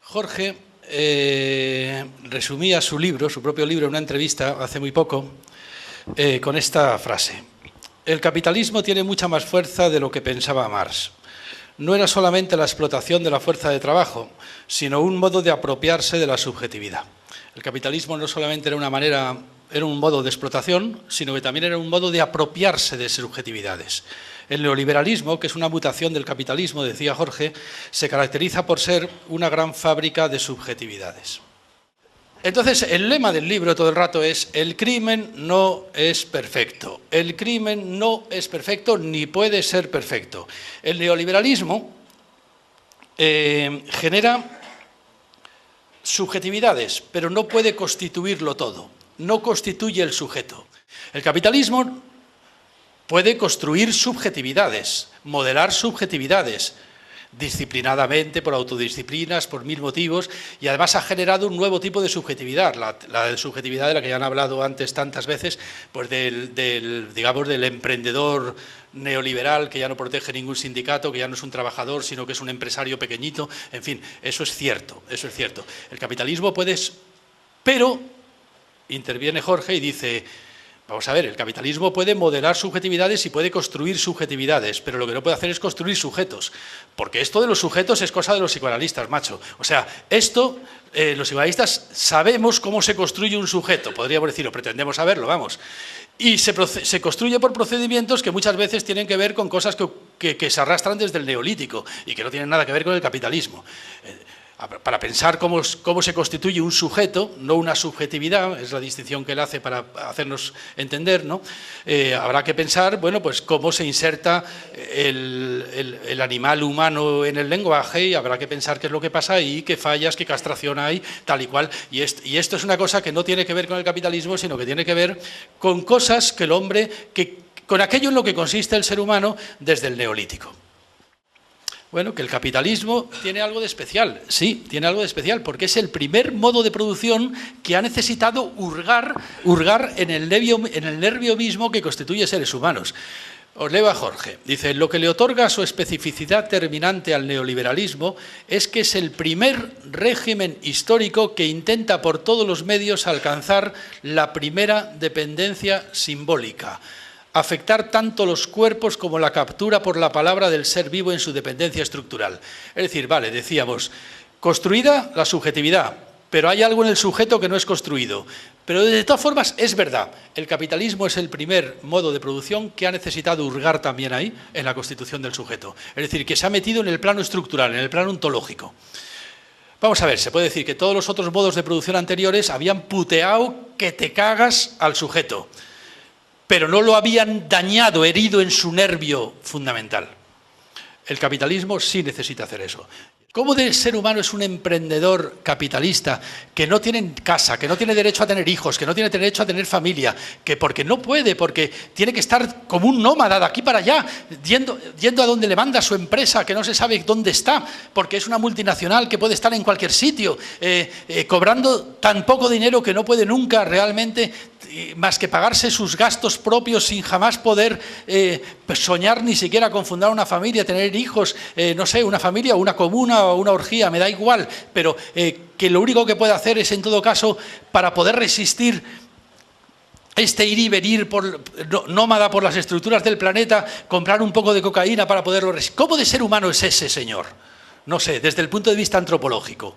Jorge resumía su libro, su propio libro, en una entrevista hace muy poco, con esta frase: el capitalismo tiene mucha más fuerza de lo que pensaba Marx. No era solamente la explotación de la fuerza de trabajo, sino un modo de apropiarse de la subjetividad. El capitalismo no solamente era un modo de explotación, sino que también era un modo de apropiarse de subjetividades. El neoliberalismo, que es una mutación del capitalismo, decía Jorge, se caracteriza por ser una gran fábrica de subjetividades. Entonces, el lema del libro todo el rato es: el crimen no es perfecto. El crimen no es perfecto ni puede ser perfecto. El neoliberalismo genera subjetividades, pero no puede constituirlo todo. No constituye el sujeto. El capitalismo puede construir subjetividades, modelar subjetividades, disciplinadamente, por autodisciplinas, por mil motivos, y además ha generado un nuevo tipo de subjetividad, la subjetividad de la que ya han hablado antes tantas veces, pues digamos, del emprendedor neoliberal que ya no protege ningún sindicato, que ya no es un trabajador, sino que es un empresario pequeñito. En fin, eso es cierto, eso es cierto. El capitalismo puede... Pero interviene Jorge y dice: vamos a ver, el capitalismo puede modelar subjetividades y puede construir subjetividades, pero lo que no puede hacer es construir sujetos, porque esto de los sujetos es cosa de los psicoanalistas, macho. O sea, esto, los psicoanalistas sabemos cómo se construye un sujeto, podríamos decirlo, pretendemos saberlo, vamos. Y se construye por procedimientos que muchas veces tienen que ver con cosas que se arrastran desde el neolítico y que no tienen nada que ver con el capitalismo. Para pensar cómo se constituye un sujeto, no una subjetividad, es la distinción que él hace para hacernos entender, ¿no? Habrá que pensar, bueno, pues cómo se inserta el animal humano en el lenguaje, y habrá que pensar qué es lo que pasa ahí, qué fallas, qué castración hay, tal y cual. Y esto es una cosa que no tiene que ver con el capitalismo, sino que tiene que ver con cosas que el hombre, con aquello en lo que consiste el ser humano desde el neolítico. Bueno, que el capitalismo tiene algo de especial, sí, tiene algo de especial, porque es el primer modo de producción que ha necesitado hurgar en el nervio mismo que constituye seres humanos. Os leo a Jorge, dice: lo que le otorga su especificidad terminante al neoliberalismo es que es el primer régimen histórico que intenta por todos los medios alcanzar la primera dependencia simbólica, afectar tanto los cuerpos como la captura por la palabra del ser vivo en su dependencia estructural. Es decir, vale, decíamos, construida la subjetividad, pero hay algo en el sujeto que no es construido. Pero de todas formas es verdad, el capitalismo es el primer modo de producción que ha necesitado hurgar también ahí, en la constitución del sujeto. Es decir, que se ha metido en el plano estructural, en el plano ontológico. Vamos a ver, se puede decir que todos los otros modos de producción anteriores habían puteado que te cagas al sujeto, pero no lo habían dañado, herido en su nervio fundamental. El capitalismo sí necesita hacer eso. ¿Cómo el ser humano es un emprendedor capitalista que no tiene casa, que no tiene derecho a tener hijos, que no tiene derecho a tener familia, que porque no puede, porque tiene que estar como un nómada de aquí para allá, yendo a donde le manda su empresa, que no se sabe dónde está, porque es una multinacional que puede estar en cualquier sitio, cobrando tan poco dinero que no puede nunca realmente más que pagarse sus gastos propios sin jamás poder soñar ni siquiera con fundar una familia, tener hijos, no sé, una familia o una comuna o una orgía, me da igual, pero que lo único que puede hacer es, en todo caso, para poder resistir este ir y venir nómada por las estructuras del planeta, comprar un poco de cocaína para poderlo resistir. ¿Cómo de ser humano es ese señor? No sé, desde el punto de vista antropológico.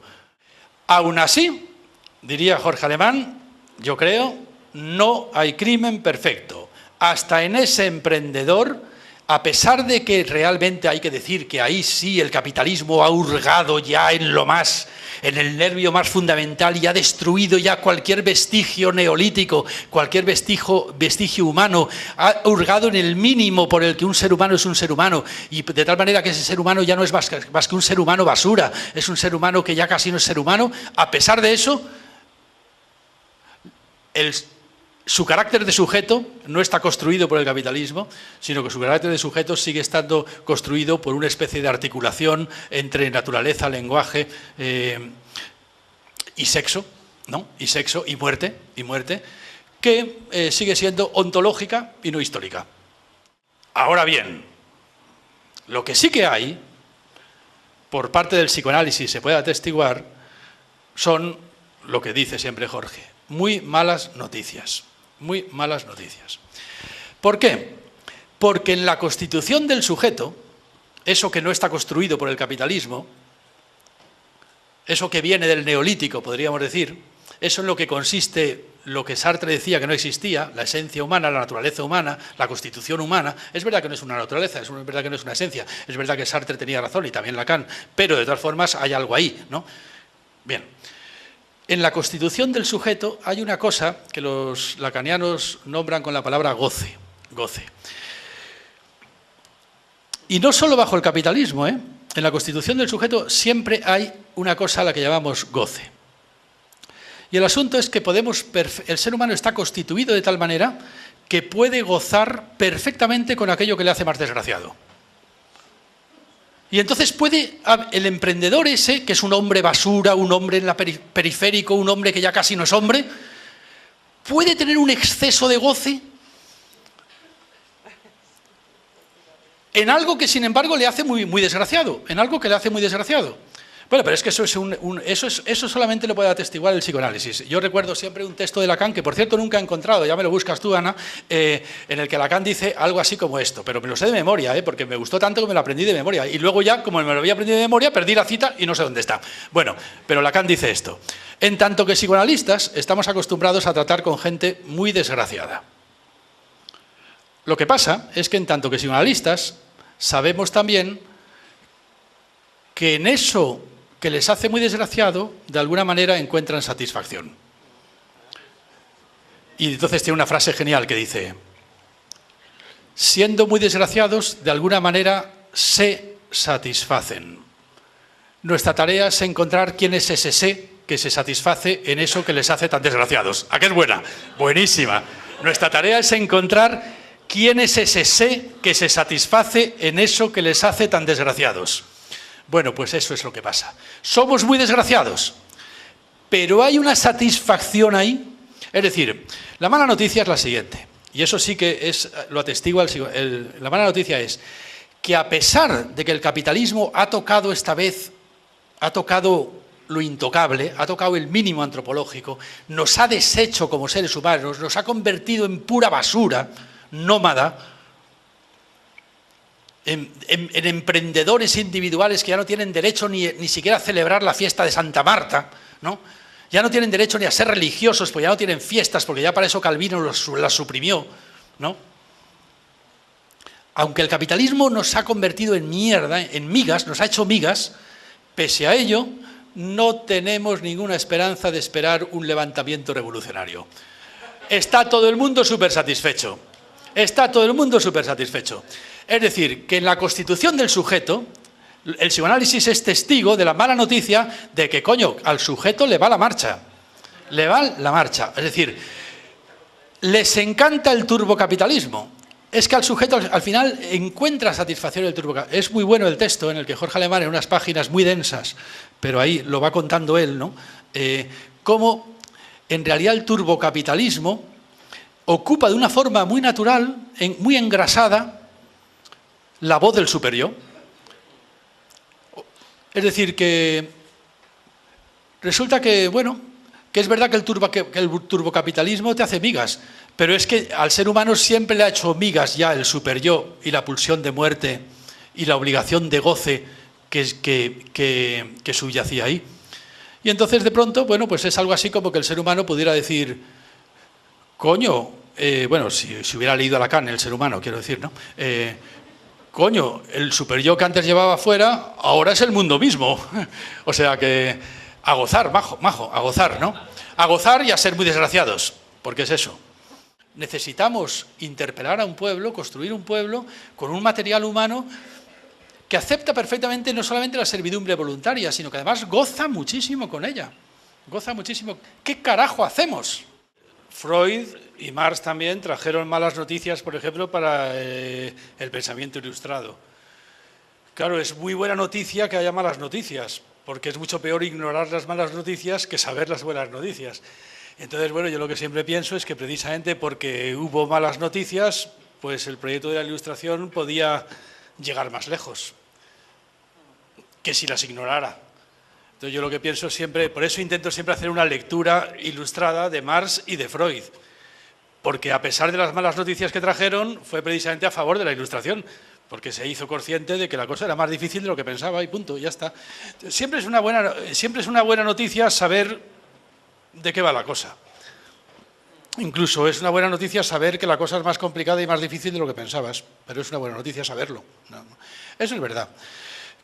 Aún así, diría Jorge Alemán, yo creo, no hay crimen perfecto. Hasta en ese emprendedor, a pesar de que realmente hay que decir que ahí sí el capitalismo ha hurgado ya en el nervio más fundamental, y ha destruido ya cualquier vestigio neolítico, cualquier vestigio humano, ha hurgado en el mínimo por el que un ser humano es un ser humano, y de tal manera que ese ser humano ya no es más que un ser humano basura, es un ser humano que ya casi no es ser humano. A pesar de eso, su carácter de sujeto no está construido por el capitalismo, sino que su carácter de sujeto sigue estando construido por una especie de articulación entre naturaleza, lenguaje y sexo, ¿no? Y sexo y muerte, que sigue siendo ontológica y no histórica. Ahora bien, lo que sí que hay por parte del psicoanálisis se puede atestiguar son lo que dice siempre Jorge, muy malas noticias, muy malas noticias. ¿Por qué? Porque en la constitución del sujeto, eso que no está construido por el capitalismo, eso que viene del neolítico, podríamos decir, eso en lo que consiste lo que Sartre decía que no existía, la esencia humana, la naturaleza humana, la constitución humana. Es verdad que no es una naturaleza, es verdad que no es una esencia, es verdad que Sartre tenía razón y también Lacan, pero de todas formas hay algo ahí, ¿no? Bien, en la constitución del sujeto hay una cosa que los lacanianos nombran con la palabra goce, goce. Y no solo bajo el capitalismo, en la constitución del sujeto siempre hay una cosa a la que llamamos goce. Y el asunto es que el ser humano está constituido de tal manera que puede gozar perfectamente con aquello que le hace más desgraciado. Y entonces el emprendedor ese, que es un hombre basura, un hombre en la periférico, un hombre que ya casi no es hombre, puede tener un exceso de goce en algo que, sin embargo, le hace muy desgraciado, en algo que le hace muy desgraciado. Bueno, pero es que eso solamente lo puede atestiguar el psicoanálisis. Yo recuerdo siempre un texto de Lacan, que por cierto nunca he encontrado, ya me lo buscas tú, Ana, en el que Lacan dice algo así como esto, pero me lo sé de memoria, porque me gustó tanto que me lo aprendí de memoria, y luego ya, como me lo había aprendido de memoria, perdí la cita y no sé dónde está. Bueno, pero Lacan dice esto: en tanto que psicoanalistas estamos acostumbrados a tratar con gente muy desgraciada. Lo que pasa es que en tanto que psicoanalistas sabemos también que en eso que les hace muy desgraciado, de alguna manera encuentran satisfacción. Y entonces tiene una frase genial que dice: siendo muy desgraciados, de alguna manera se satisfacen. Nuestra tarea es encontrar quién es ese sé que se satisface en eso que les hace tan desgraciados. ¿A qué es buena? Buenísima. Nuestra tarea es encontrar quién es ese sé que se satisface en eso que les hace tan desgraciados. Bueno, pues eso es lo que pasa. Somos muy desgraciados, pero hay una satisfacción ahí. Es decir, la mala noticia es la siguiente, y eso sí que lo atestigua la mala noticia es que a pesar de que el capitalismo ha tocado esta vez, ha tocado lo intocable, ha tocado el mínimo antropológico, nos ha deshecho como seres humanos, nos ha convertido en pura basura nómada, en emprendedores individuales que ya no tienen derecho ni siquiera a celebrar la fiesta de Santa Marta, ¿no? Ya no tienen derecho ni a ser religiosos, porque ya no tienen fiestas, porque ya para eso Calvino las suprimió, ¿no? Aunque el capitalismo nos ha convertido en mierda, en migas, nos ha hecho migas, pese a ello, no tenemos ninguna esperanza de esperar un levantamiento revolucionario. Está todo el mundo súper satisfecho. Está todo el mundo súper satisfecho. Es decir, que en la constitución del sujeto, el psicoanálisis es testigo de la mala noticia de que, coño, al sujeto le va la marcha. Le va la marcha. Es decir, les encanta el turbocapitalismo. Es que al sujeto al final encuentra satisfacción el turbocapitalismo. Es muy bueno el texto en el que Jorge Alemán, en unas páginas muy densas, pero ahí lo va contando él, ¿no? Cómo en realidad el turbocapitalismo ocupa de una forma muy natural, muy engrasada, la voz del superior. Es decir, que resulta que, bueno, que es verdad que el turbocapitalismo te hace migas, pero es que al ser humano siempre le ha hecho migas ya el superyo y la pulsión de muerte y la obligación de goce que subyacía ahí. Y entonces de pronto, bueno, pues es algo así como que el ser humano pudiera decir, coño, bueno, si hubiera leído a Lacan, el ser humano, quiero decir, ¿no? Coño, el superyo que antes llevaba fuera, ahora es el mundo mismo. O sea que a gozar, majo, a gozar, ¿no? A gozar y a ser muy desgraciados, porque es eso. Necesitamos interpelar a un pueblo, construir un pueblo con un material humano que acepta perfectamente no solamente la servidumbre voluntaria, sino que además goza muchísimo con ella. Goza muchísimo. ¿Qué carajo hacemos? Freud y Marx también trajeron malas noticias, por ejemplo, para el pensamiento ilustrado. Claro, es muy buena noticia que haya malas noticias, porque es mucho peor ignorar las malas noticias que saber las buenas noticias. Entonces, bueno, yo lo que siempre pienso es que precisamente porque hubo malas noticias, pues el proyecto de la Ilustración podía llegar más lejos. que si las ignorara. Entonces yo lo que pienso siempre, por eso intento siempre hacer una lectura ilustrada de Marx y de Freud, porque a pesar de las malas noticias que trajeron, fue precisamente a favor de la Ilustración, porque se hizo consciente de que la cosa era más difícil de lo que pensaba y punto, ya está. Siempre es una buena noticia saber de qué va la cosa. Incluso es una buena noticia saber que la cosa es más complicada y más difícil de lo que pensabas, pero es una buena noticia saberlo. Eso es verdad.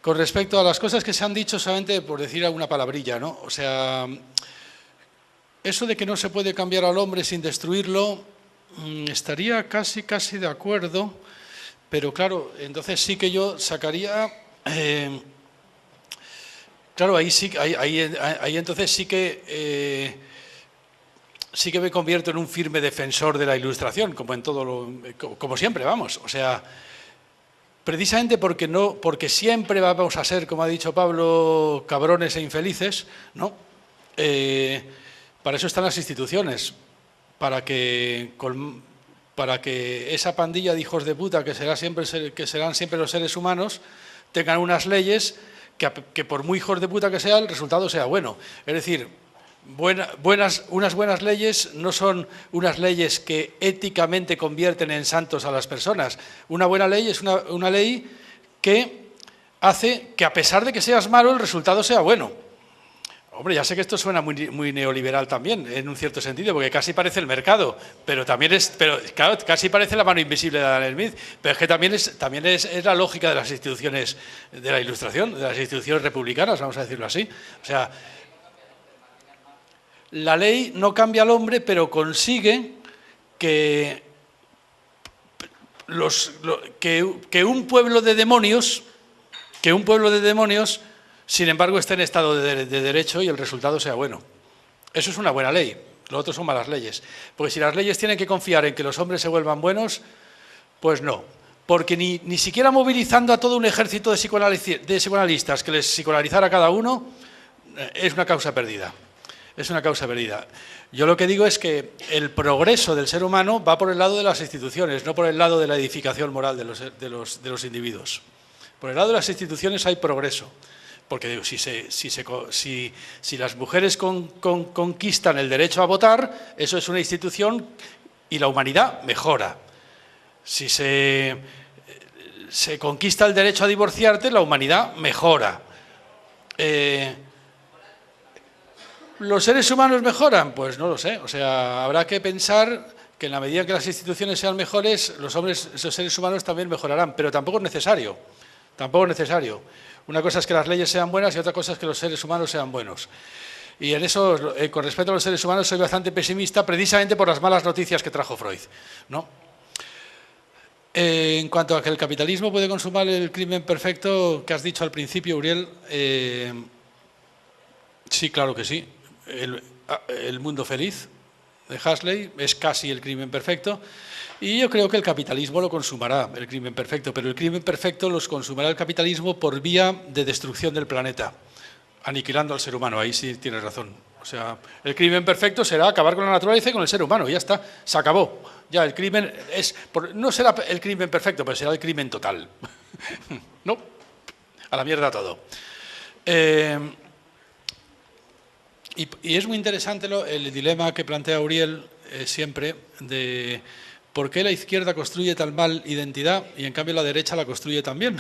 Con respecto a las cosas que se han dicho, solamente por decir alguna palabrilla, ¿no? O sea, eso de que no se puede cambiar al hombre sin destruirlo, estaría casi de acuerdo, pero claro, entonces sí que yo sacaría... claro, ahí entonces sí que me convierto en un firme defensor de la Ilustración, como en todo como siempre, vamos. O sea, precisamente porque siempre vamos a ser, como ha dicho Pablo, cabrones e infelices, ¿no? Para eso están las instituciones, para que esa pandilla de hijos de puta que serán siempre los seres humanos tengan unas leyes que por muy hijos de puta que sea, el resultado sea bueno. Es decir, unas buenas leyes no son unas leyes que éticamente convierten en santos a las personas. Una buena ley es una ley que hace que, a pesar de que seas malo, el resultado sea bueno. Hombre, ya sé que esto suena muy neoliberal también, en un cierto sentido, porque casi parece el mercado, pero claro, casi parece la mano invisible de Adam Smith, pero es que también es la lógica de las instituciones de la Ilustración, de las instituciones republicanas, vamos a decirlo así. O sea, la ley no cambia al hombre, pero consigue que un pueblo de demonios, sin embargo, esté en estado de derecho y el resultado sea bueno. Eso es una buena ley, lo otro son malas leyes. Porque si las leyes tienen que confiar en que los hombres se vuelvan buenos, pues no. Porque ni siquiera movilizando a todo un ejército de psicoanalistas que les psicoanalizara a cada uno, es una causa perdida. Es una causa perdida. Yo lo que digo es que el progreso del ser humano va por el lado de las instituciones, no por el lado de la edificación moral de los individuos. Por el lado de las instituciones hay progreso. Porque digo, si las mujeres conquistan el derecho a votar, eso es una institución y la humanidad mejora. Si se conquista el derecho a divorciarte, la humanidad mejora. ¿Los seres humanos mejoran? Pues no lo sé. O sea, habrá que pensar que en la medida que las instituciones sean mejores, los seres humanos también mejorarán, pero tampoco es necesario. Tampoco es necesario. Una cosa es que las leyes sean buenas y otra cosa es que los seres humanos sean buenos. Y en eso, con respecto a los seres humanos, soy bastante pesimista, precisamente por las malas noticias que trajo Freud, ¿no? En cuanto a que el capitalismo puede consumar el crimen perfecto que has dicho al principio, Uriel, sí, claro que sí. El mundo feliz de Huxley es casi el crimen perfecto. Y yo creo que el capitalismo lo consumará, el crimen perfecto, pero el crimen perfecto los consumará el capitalismo por vía de destrucción del planeta, aniquilando al ser humano. Ahí sí tienes razón. O sea, el crimen perfecto será acabar con la naturaleza y con el ser humano, ya está, se acabó. Ya el crimen no será el crimen perfecto, pero será el crimen total. ¿No? A la mierda todo. Y es muy interesante el dilema que plantea Uriel siempre de... ¿Por qué la izquierda construye tan mal identidad y en cambio la derecha la construye tan bien?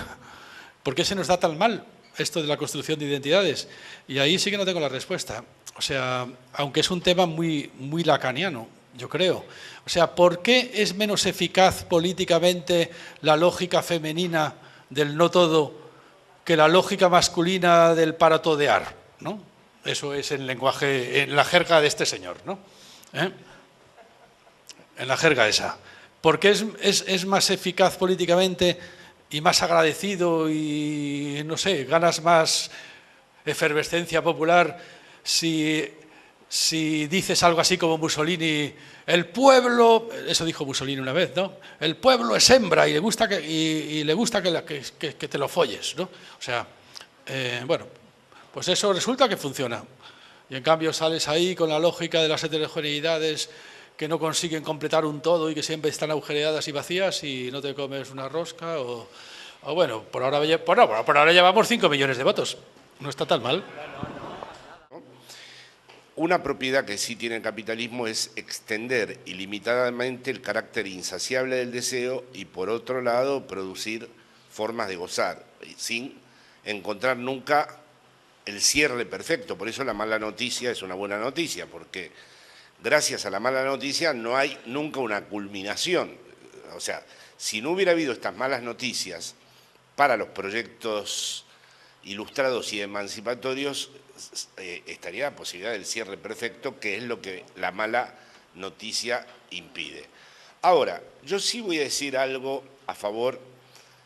¿Por qué se nos da tan mal esto de la construcción de identidades? Y ahí sí que no tengo la respuesta. O sea, aunque es un tema muy lacaniano, yo creo. O sea, ¿por qué es menos eficaz políticamente la lógica femenina del no todo que la lógica masculina del paratodear, ¿no? Eso es en lenguaje, en la jerga de este señor, ¿no? En la jerga esa. Porque es más eficaz políticamente y más agradecido y, no sé, ganas más efervescencia popular si dices algo así como Mussolini, el pueblo, eso dijo Mussolini una vez, ¿no? El pueblo es hembra y le gusta que te lo folles, ¿no? O sea, bueno, pues eso resulta que funciona. Y en cambio sales ahí con la lógica de las heterogeneidades que no consiguen completar un todo y que siempre están agujereadas y vacías y no te comes una rosca O bueno, por ahora llevamos 5 millones de votos. No está tan mal. Una propiedad que sí tiene el capitalismo es extender ilimitadamente el carácter insaciable del deseo y, por otro lado, producir formas de gozar, sin encontrar nunca el cierre perfecto. Por eso la mala noticia es una buena noticia, porque gracias a la mala noticia no hay nunca una culminación. O sea, si no hubiera habido estas malas noticias para los proyectos ilustrados y emancipatorios, estaría la posibilidad del cierre perfecto, que es lo que la mala noticia impide. Ahora, yo sí voy a decir algo a favor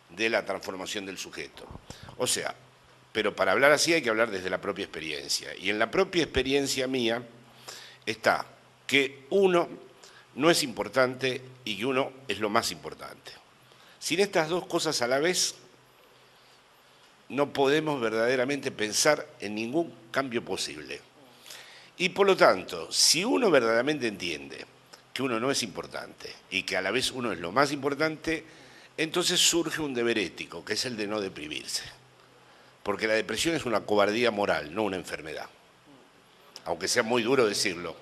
de la transformación del sujeto. O sea, pero para hablar así hay que hablar desde la propia experiencia. Y en la propia experiencia mía está que uno no es importante y que uno es lo más importante. Sin estas dos cosas a la vez, no podemos verdaderamente pensar en ningún cambio posible. Y por lo tanto, si uno verdaderamente entiende que uno no es importante y que a la vez uno es lo más importante, entonces surge un deber ético, que es el de no deprimirse. Porque la depresión es una cobardía moral, no una enfermedad. Aunque sea muy duro decirlo.